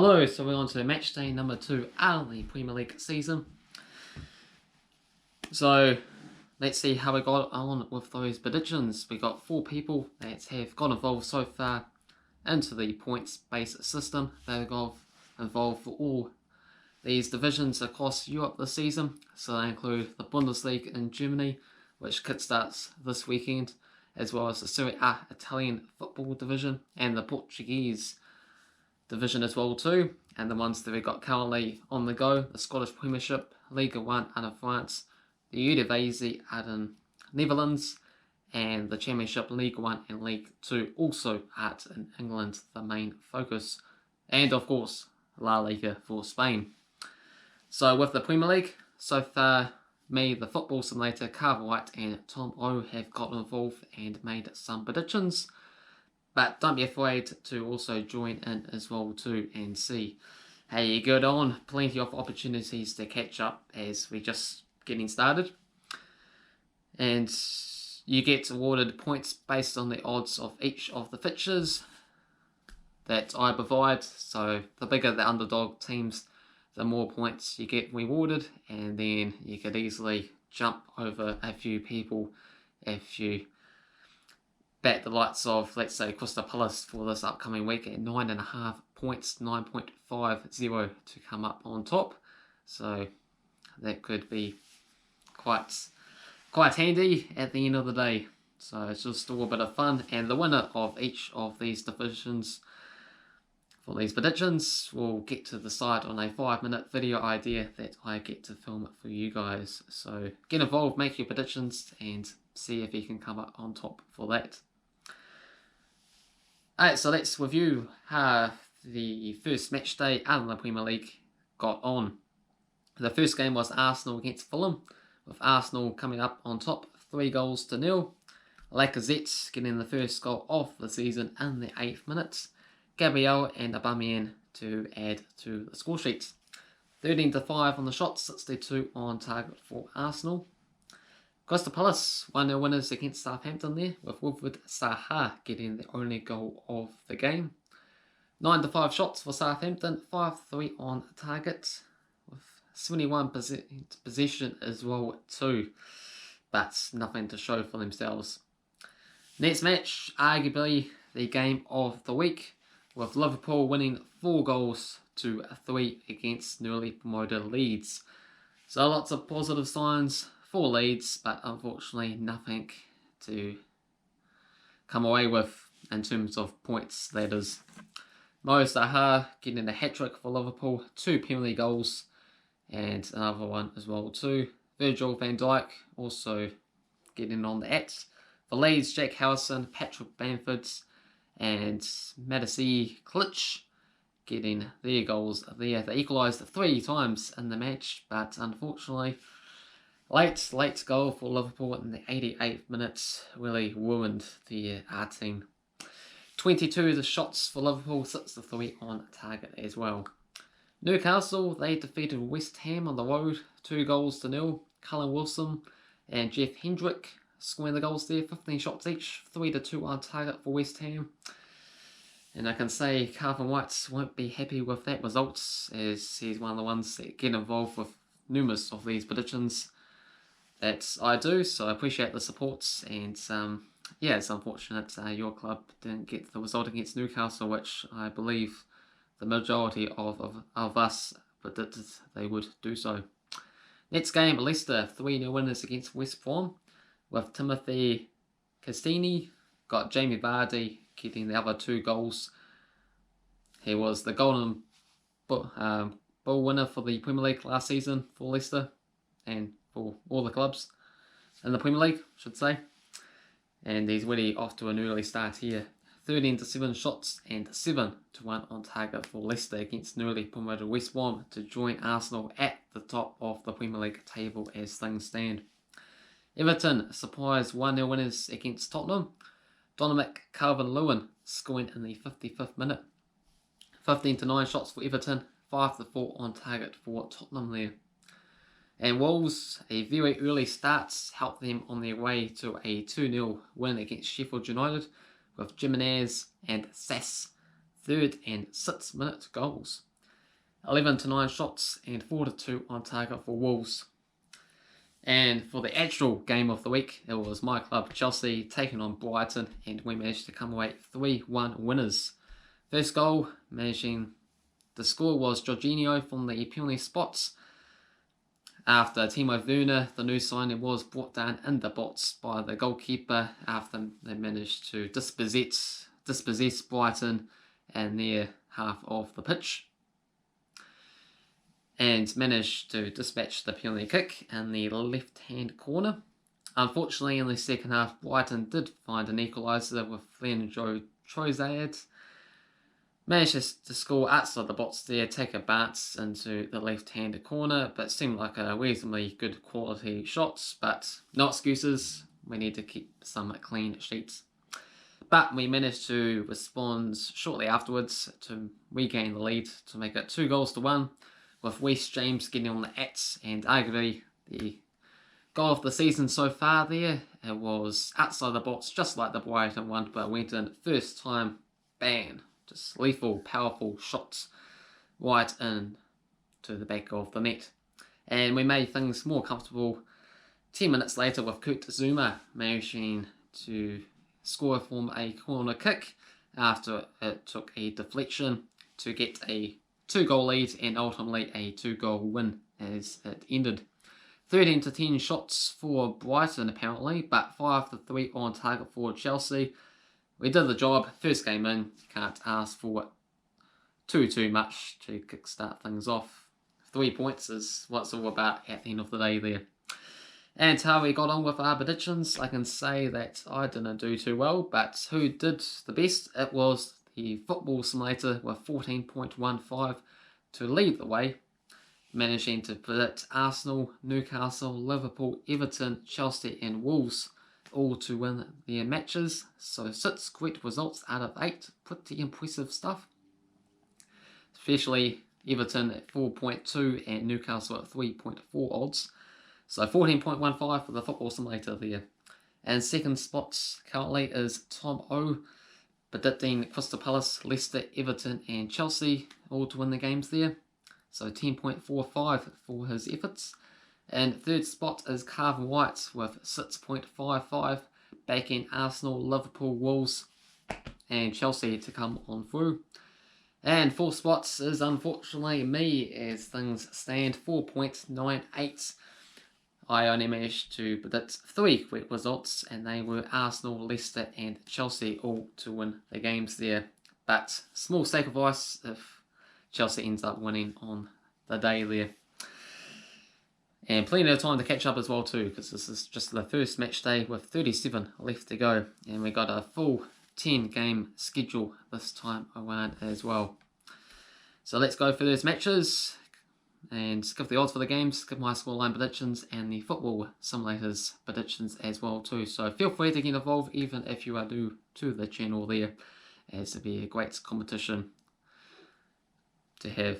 Hello, so we're on to match day number 2 out of the Premier League season. So let's see how we got on with those predictions. We got 4 people that have got involved so far into the points-based system. They've got involved for all these divisions across Europe this season. So they include the Bundesliga in Germany, which kickstarts this weekend, as well as the Serie A Italian football division and the Portuguese division as well too, and the ones that we got currently on the go: the Scottish Premiership, Liga 1 out of France, the Eredivisie out in Netherlands, and the Championship League 1 and League 2 also out in England, the main focus, and of course La Liga for Spain. So with the Premier League, so far me, the football simulator, Cavan Wright and Tom O have got involved and made some predictions. But don't be afraid to also join in as well too and see how you get on. Plenty of opportunities to catch up as we're just getting started. And you get awarded points based on the odds of each of the fixtures that I provide. So the bigger the underdog teams, the more points you get rewarded. And then you could easily jump over a few people if you bet the likes of, let's say, Crystal Palace for this upcoming week at 9.5 points, 9.50 to come up on top. So that could be quite handy at the end of the day. So it's just all a bit of fun. And the winner of each of these divisions for these predictions will get to decide on a 5-minute video idea that I get to film for you guys. So get involved, make your predictions, and see if you can come up on top for that. Alright, so let's review how the first match day out of the Premier League got on. The first game was Arsenal against Fulham, with Arsenal coming up on top 3-0. Lacazette getting the first goal of the season in the 8th minute. Gabriel and Aubameyang to add to the score sheet. 13-5 on the shot, 62 on target for Arsenal. Crystal Palace 1-0 winners against Southampton there, with Wilfred Zaha getting the only goal of the game. 9-5 shots for Southampton, 5-3 on target, with 71% possession as well too, but nothing to show for themselves. Next match, arguably the game of the week, with Liverpool winning 4-3 against newly promoted Leeds. So lots of positive signs for Leeds, but unfortunately nothing to come away with in terms of points, that is. Mo Salah getting a hat-trick for Liverpool, 2 penalty goals, and another one as well too. Virgil van Dijk also getting on the act. For Leeds, Jack Harrison, Patrick Bamford, and Matisse Klitsch getting their goals there. They equalised 3 times in the match, but unfortunately late goal for Liverpool in the 88th minute really ruined the team. 22 the shots for Liverpool, 6-3 on target as well. Newcastle, they defeated West Ham on the road, 2-0. Callum Wilson and Jeff Hendrick scoring the goals there, 15 shots each, 3-2 on target for West Ham. And I can say Cavan Wright won't be happy with that result, as he's one of the ones that get involved with numerous of these predictions that I do, so I appreciate the support. And yeah, it's unfortunate your club didn't get the result against Newcastle, which I believe the majority of us predicted they would do so. Next game, Leicester 3-0 winners against Westbrom, with Timothy Castagne, got Jamie Vardy getting the other 2 goals. He was the Golden Ball winner for the Premier League last season for Leicester, and for all the clubs in the Premier League, I should say. And he's really off to an early start here. 13-7 shots and 7-1 on target for Leicester against newly promoted West Brom to join Arsenal at the top of the Premier League table as things stand. Everton surprise 1-0 winners against Tottenham. Dominic Calvert-Lewin scoring in the 55th minute. 15-9 shots for Everton, 5-4 on target for Tottenham there. And Wolves, a very early start helped them on their way to a 2-0 win against Sheffield United, with Jimenez and Sass 3rd and 6th minute goals. 11 to 9 shots and 4 to 2 on target for Wolves. And for the actual game of the week, it was my club Chelsea taking on Brighton, and we managed to come away 3-1 winners. First goal, managing the score, was Jorginho from the penalty spots. After Timo Werner, the new signing, was brought down in the box by the goalkeeper after they managed to dispossess Brighton in their half of the pitch, and managed to dispatch the penalty kick in the left-hand corner. Unfortunately, in the second half, Brighton did find an equaliser with Leandro Trossard. Managed to score outside the box there, take a bounce into the left-hand corner, but seemed like a reasonably good quality shots, but no excuses. We need to keep some clean sheets. But we managed to respond shortly afterwards to regain the lead to make it 2-1, with West James getting on the ats, and arguably the goal of the season so far there. It was outside the box, just like the Brighton one, but went in first time, bang, just lethal, powerful shots right in to the back of the net. And we made things more comfortable 10 minutes later with Kurt Zouma managing to score from a corner kick after it took a deflection to get a 2-goal lead and ultimately a 2-goal win as it ended. 13 to 10 shots for Brighton apparently, but 5 to 3 on target for Chelsea. We did the job. First game in, can't ask for too much to kickstart things off. 3 points is what it's all about at the end of the day there. And how we got on with our predictions, I can say that I didn't do too well, but who did the best? It was the Football Simulator with 14.15 to lead the way, managing to predict Arsenal, Newcastle, Liverpool, Everton, Chelsea and Wolves all to win their matches. So 6 correct results out of 8. Pretty impressive stuff. Especially Everton at 4.2 and Newcastle at 3.4 odds. So 14.15 for the Football Simulator there. And second spots currently is Tom O, predicting Crystal Palace, Leicester, Everton and Chelsea all to win the games there. So 10.45 for his efforts. And third spot is Cavan Wright with 6.55, backing Arsenal, Liverpool, Wolves and Chelsea to come on through. And fourth spots is unfortunately me as things stand, 4.98. I only managed to predict 3 correct results, and they were Arsenal, Leicester and Chelsea all to win the games there. But small sacrifice if Chelsea ends up winning on the day there. And plenty of time to catch up as well too, because this is just the first match day with 37 left to go. And we got a full 10 game schedule this time around as well. So let's go for those matches and give the odds for the games, give my scoreline predictions and the Football Simulators predictions as well too. So feel free to get involved even if you are new to the channel there, as it'll be a great competition to have.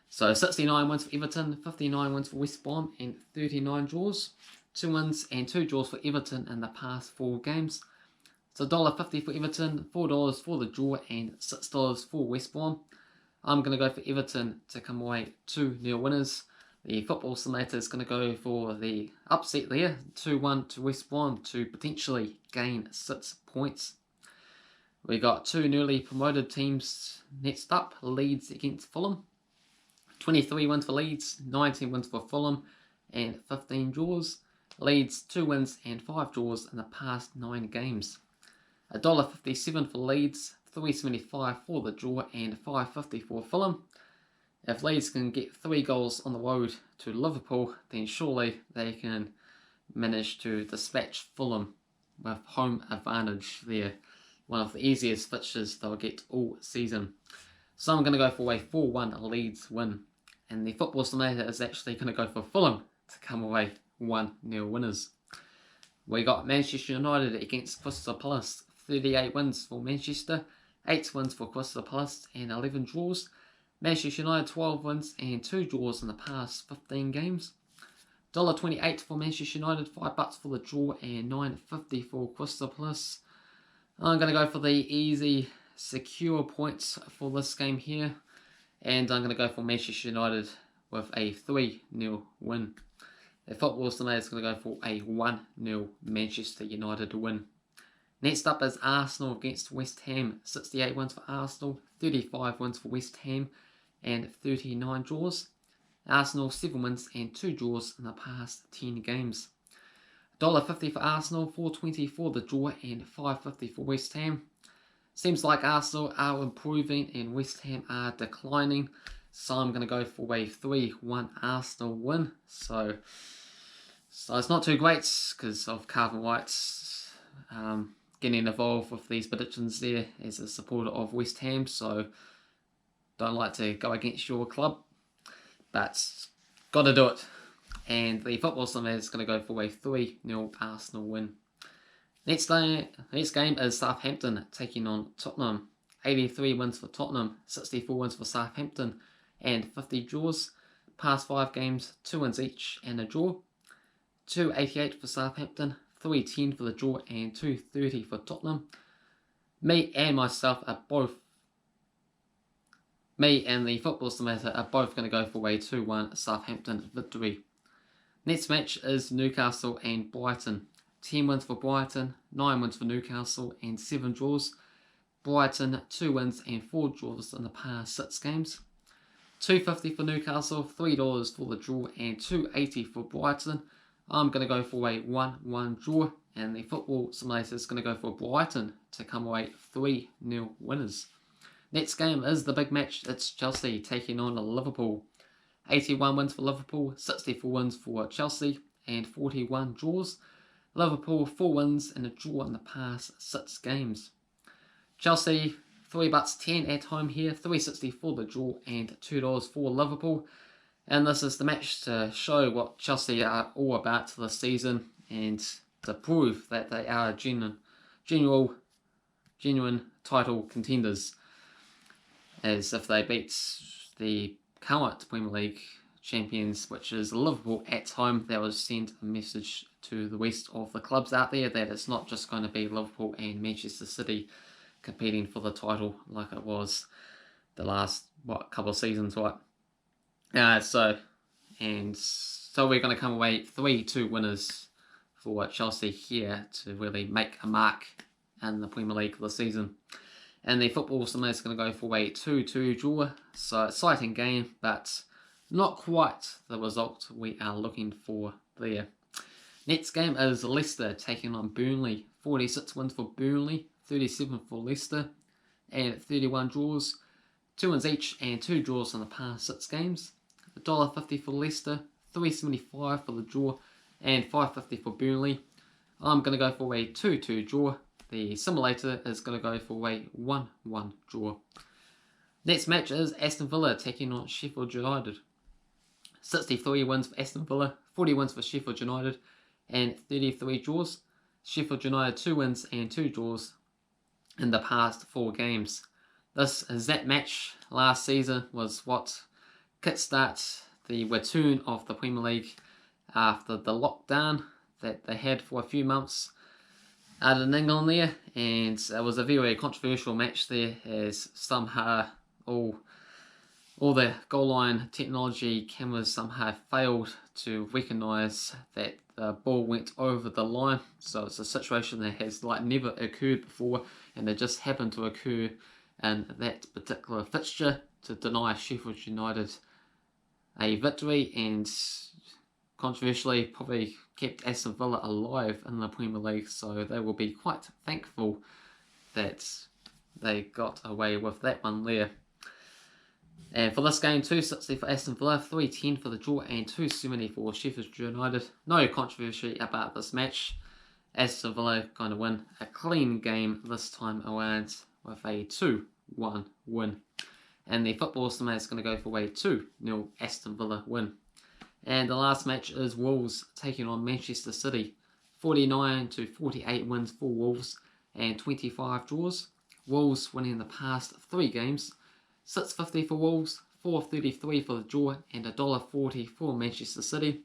So 69 wins for Everton, 59 wins for Westbrom and 39 draws. 2 wins and 2 draws for Everton in the past 4 games. It's $1.50 for Everton, $4 for the draw and $6 for Westbrom. I'm going to go for Everton to come away 2-0 winners. The Football Simulator is going to go for the upset there, 2-1 to Westbrom to potentially gain 6 points. We got 2 newly promoted teams next up, Leeds against Fulham. 23 wins for Leeds, 19 wins for Fulham and 15 draws. Leeds 2 wins and 5 draws in the past 9 games. $1.57 for Leeds, $3.75 for the draw and $5.50 for Fulham. If Leeds can get 3 goals on the road to Liverpool, then surely they can manage to dispatch Fulham with home advantage there. One of the easiest fixtures they'll get all season. So I'm going to go for a 4-1 Leeds win. And the Football Simulator is actually going to go for Fulham to come away 1-0 winners. We got Manchester United against Crystal Palace. 38 wins for Manchester, 8 wins for Crystal Palace and 11 draws. Manchester United 12 wins and 2 draws in the past 15 games. $1.28 for Manchester United, $5 for the draw and $9.50 for Crystal Palace. I'm going to go for the easy, secure points for this game here. And I'm going to go for Manchester United with a 3-0 win. The football estimator is going to go for a 1-0 Manchester United win. Next up is Arsenal against West Ham. 68 wins for Arsenal, 35 wins for West Ham, and 39 draws. Arsenal 7 wins and 2 draws in the past 10 games. $1.50 for Arsenal, $4.20 for the draw, and $5.50 for West Ham. Seems like Arsenal are improving and West Ham are declining. So I'm going to go for a 3-1 Arsenal win. So it's not too great because of Cavan Wright getting involved with these predictions there as a supporter of West Ham. So don't like to go against your club, but got to do it. And the football summary is going to go for a 3-0 Arsenal win. Next game is Southampton taking on Tottenham. 83 wins for Tottenham, 64 wins for Southampton, and 50 draws. Past 5 games, 2 wins each and a draw. 288 for Southampton, 310 for the draw, and 230 for Tottenham. Me and the football estimator are both going to go for a 2-1 Southampton victory. Next match is Newcastle and Brighton. 10 wins for Brighton, 9 wins for Newcastle, and 7 draws. Brighton 2 wins and 4 draws in the past 6 games. $2.50 for Newcastle, $3 for the draw, and $2.80 for Brighton. I'm going to go for a 1-1 draw, and the football simulator is going to go for Brighton to come away 3-0 winners. Next game is the big match. It's Chelsea taking on Liverpool. 81 wins for Liverpool, 64 wins for Chelsea, and 41 draws. Liverpool 4 wins and a draw in the past 6 games. Chelsea $3.10 at home here, $3.60 for the draw, and $2 for Liverpool. And this is the match to show what Chelsea are all about this season and to prove that they are genuine title contenders. As if they beat the current Premier League champions, which is Liverpool at home, that will send a message to the rest of the clubs out there that it's not just going to be Liverpool and Manchester City competing for the title like it was the last couple of seasons, right? So we're going to come away 3-2 winners for Chelsea here to really make a mark in the Premier League this season. And the football summary is going to go for a 2-2 draw. So exciting game, but not quite the result we are looking for there. Next game is Leicester taking on Burnley. 46 wins for Burnley, 37 for Leicester, and 31 draws. 2 wins each and 2 draws in the past 6 games. $1.50 for Leicester, $3.75 for the draw, and $5.50 for Burnley. I'm going to go for a 2-2 draw. The simulator is going to go for a 1-1 draw. Next match is Aston Villa taking on Sheffield United. 63 wins for Aston Villa, 40 wins for Sheffield United, and 33 draws. Sheffield United 2 wins and 2 draws in the past 4 games. This exact match last season was what kickstarts the return of the Premier League after the lockdown that they had for a few months out in England there, and it was a very controversial match there as somehow all the goal line technology cameras somehow failed to recognise that the ball went over the line. So it's a situation that has never occurred before, and it just happened to occur in that particular fixture to deny Sheffield United a victory, and controversially probably kept Aston Villa alive in the Premier League, so they will be quite thankful that they got away with that one there. And for this game, $2.60 for Aston Villa, $3.10 for the draw, and $2.70 for Sheffield United. No controversy about this match. Aston Villa going to win a clean game this time around with a 2-1 win. And the football estimator is going to go for a 2-0 Aston Villa win. And the last match is Wolves taking on Manchester City. 49-48 wins for Wolves and 25 draws. Wolves winning the past 3 games. $6.50 for Wolves, $4.33 for the draw, and $1.40 for Manchester City.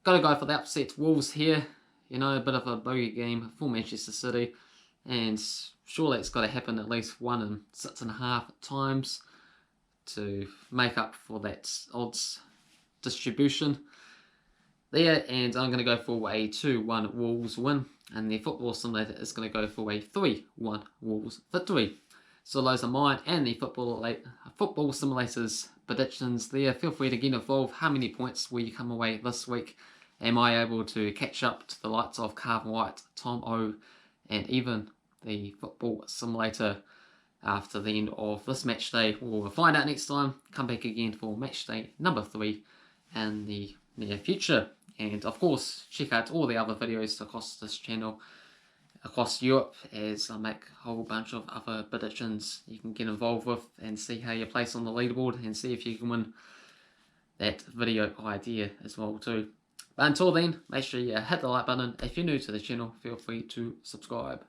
Got to go for the upset Wolves here. You know, a bit of a bogey game for Manchester City, and surely it's got to happen at least 1 in 6.5 times to make up for that odds distribution there, and I'm going to go for a 2-1 Wolves win, and the Football Simulator is going to go for a 3-1 Wolves victory. So those are mine and the Football Simulator's predictions there. Feel free to get involved. How many points will you come away this week? Am I able to catch up to the likes of Cavan Wright, Tom O, and even the Football Simulator after the end of this match day? We'll find out next time. Come back again for match day number 3 in the near future. And of course, check out all the other videos across this channel, across Europe, as I make a whole bunch of other predictions you can get involved with and see how you place on the leaderboard and see if you can win that video idea as well too. But until then, make sure you hit the like button. If you're new to the channel, feel free to subscribe.